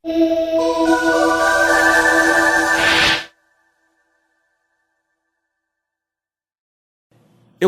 Eu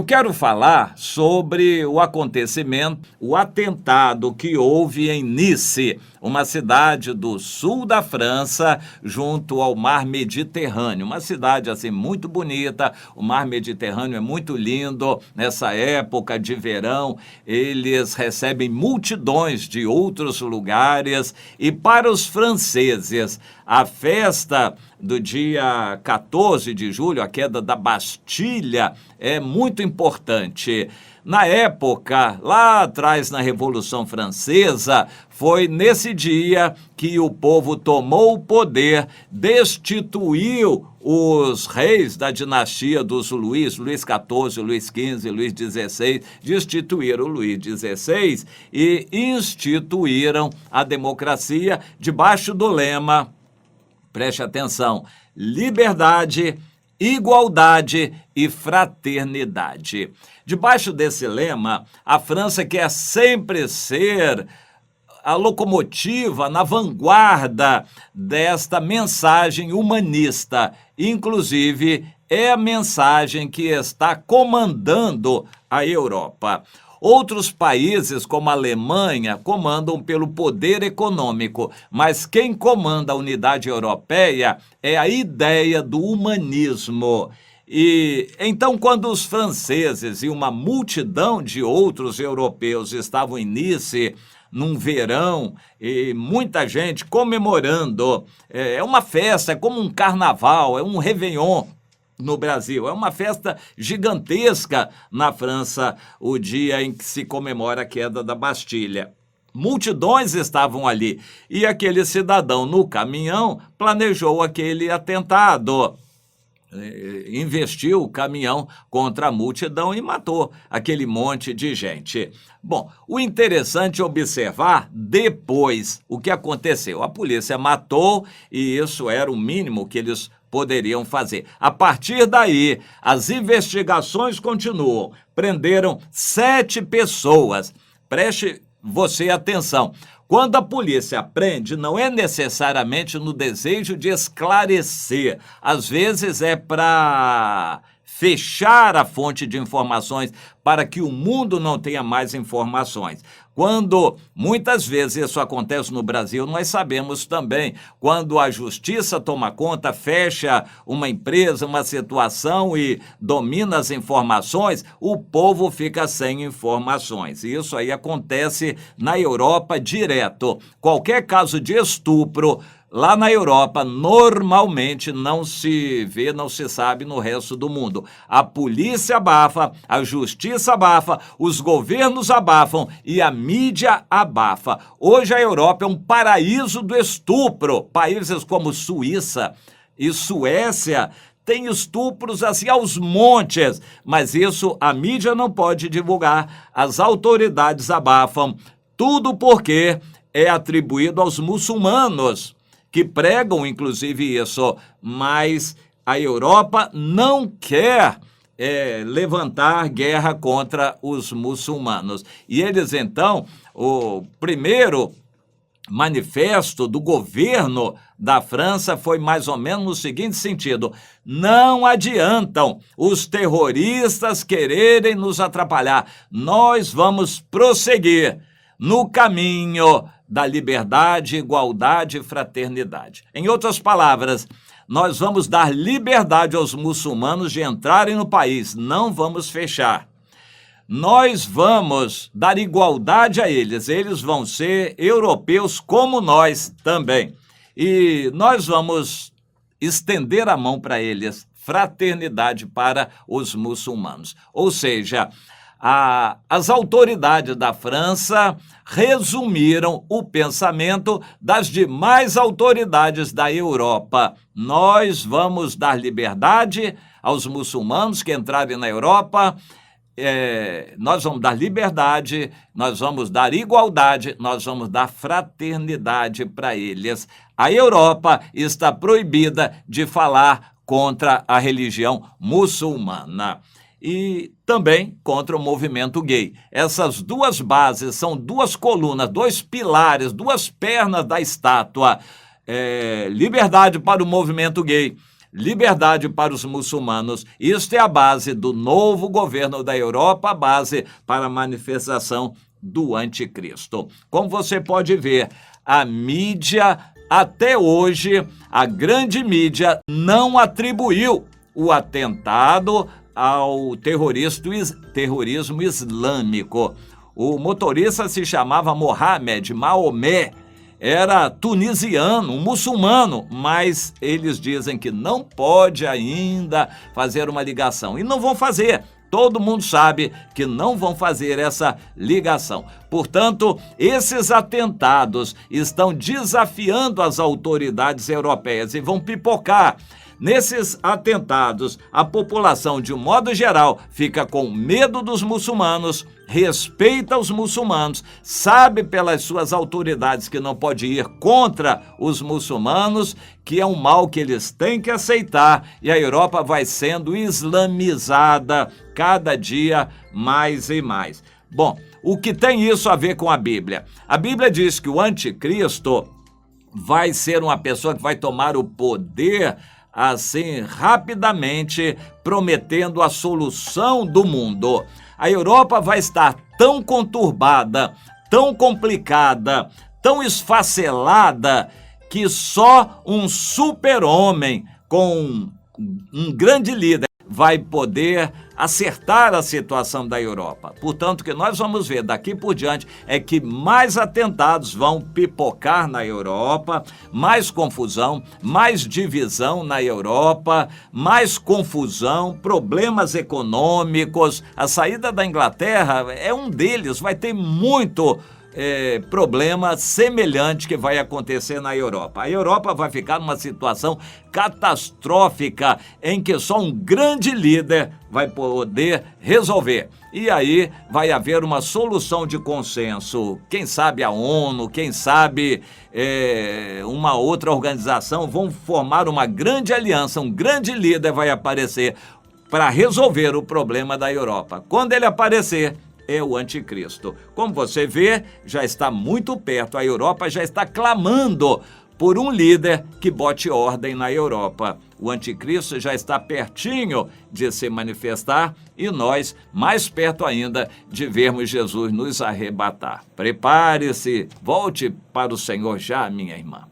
quero falar sobre o acontecimento, o atentado que houve em Nice, uma cidade do sul da França, junto ao mar Mediterrâneo. Uma cidade assim muito bonita, o mar Mediterrâneo é muito lindo. Nessa época de verão, eles recebem multidões de outros lugares. E para os franceses, a festa do dia 14 de julho, a queda da Bastilha, é muito importante. Na época, lá atrás na Revolução Francesa, foi nesse dia que o povo tomou o poder, destituiu os reis da dinastia dos Luís XIV, Luís XV, Luís XVI, destituíram o Luís XVI e instituíram a democracia debaixo do lema, preste atenção, liberdade, igualdade e fraternidade. Debaixo desse lema, a França quer sempre ser a locomotiva na vanguarda desta mensagem humanista. Inclusive, é a mensagem que está comandando a Europa. Outros países, como a Alemanha, comandam pelo poder econômico, mas quem comanda a unidade europeia é a ideia do humanismo. E então, quando os franceses e uma multidão de outros europeus estavam em Nice, num verão, e muita gente comemorando, é uma festa, é como um carnaval, é um réveillon no Brasil. É uma festa gigantesca na França, o dia em que se comemora a queda da Bastilha. Multidões estavam ali e aquele cidadão no caminhão planejou aquele atentado. Investiu o caminhão contra a multidão e matou aquele monte de gente. Bom, o interessante é observar depois o que aconteceu. A polícia matou e isso era o mínimo que eles poderiam fazer. A partir daí, as investigações continuam. Prenderam 7 pessoas. Preste você atenção. Quando a polícia prende, não é necessariamente no desejo de esclarecer. Às vezes é para fechar a fonte de informações para que o mundo não tenha mais informações. Quando muitas vezes isso acontece no Brasil, nós sabemos também, quando a justiça toma conta, fecha uma empresa, uma situação e domina as informações, o povo fica sem informações. E isso aí acontece na Europa direto. Qualquer caso de estupro, lá na Europa, normalmente não se vê, não se sabe no resto do mundo. A polícia abafa, a justiça abafa, os governos abafam e a mídia abafa. Hoje a Europa é um paraíso do estupro. Países como Suíça e Suécia têm estupros assim aos montes, mas isso a mídia não pode divulgar, as autoridades abafam, tudo porque é atribuído aos muçulmanos, que pregam, inclusive, isso, mas a Europa não quer levantar guerra contra os muçulmanos. E eles, então, o primeiro manifesto do governo da França foi mais ou menos no seguinte sentido: não adiantam os terroristas quererem nos atrapalhar, nós vamos prosseguir no caminho da liberdade, igualdade e fraternidade. Em outras palavras, nós vamos dar liberdade aos muçulmanos de entrarem no país, não vamos fechar. Nós vamos dar igualdade a eles, eles vão ser europeus como nós também. E nós vamos estender a mão para eles, fraternidade para os muçulmanos. Ou seja, as autoridades da França resumiram o pensamento das demais autoridades da Europa. Nós vamos dar liberdade aos muçulmanos que entrarem na Europa, nós vamos dar liberdade, nós vamos dar igualdade, nós vamos dar fraternidade para eles. A Europa está proibida de falar contra a religião muçulmana. e também contra o movimento gay. Essas duas bases são duas colunas, dois pilares, duas pernas da estátua. Liberdade para o movimento gay, liberdade para os muçulmanos. Isto é a base do novo governo da Europa, a base para a manifestação do anticristo. Como você pode ver, a mídia, até hoje, a grande mídia não atribuiu o atentado ao terrorismo islâmico. O motorista se chamava Mohamed, Maomé, era tunisiano, um muçulmano, mas eles dizem que não pode ainda fazer uma ligação. E não vão fazer. Todo mundo sabe que não vão fazer essa ligação. Portanto, esses atentados estão desafiando as autoridades europeias e vão pipocar. Nesses atentados, a população, de um modo geral, fica com medo dos muçulmanos, respeita os muçulmanos, sabe pelas suas autoridades que não pode ir contra os muçulmanos, que é um mal que eles têm que aceitar, e a Europa vai sendo islamizada cada dia mais e mais. Bom, o que tem isso a ver com a Bíblia? A Bíblia diz que o anticristo vai ser uma pessoa que vai tomar o poder assim rapidamente, prometendo a solução do mundo. A Europa vai estar tão conturbada, tão complicada, tão esfacelada, que só um super-homem com um grande líder vai poder acertar a situação da Europa. Portanto, o que nós vamos ver daqui por diante é que mais atentados vão pipocar na Europa, mais confusão, mais divisão na Europa, mais confusão, problemas econômicos. A saída da Inglaterra é um deles, vai ter muito problema semelhante que vai acontecer na Europa. A Europa vai ficar numa situação catastrófica em que só um grande líder vai poder resolver. E aí vai haver uma solução de consenso. Quem sabe a ONU, quem sabe uma outra organização vão formar uma grande aliança, um grande líder vai aparecer para resolver o problema da Europa. Quando ele aparecer, é o anticristo. Como você vê, já está muito perto. A Europa já está clamando por um líder que bote ordem na Europa. O anticristo já está pertinho de se manifestar e nós mais perto ainda de vermos Jesus nos arrebatar. Prepare-se, volte para o Senhor já, minha irmã.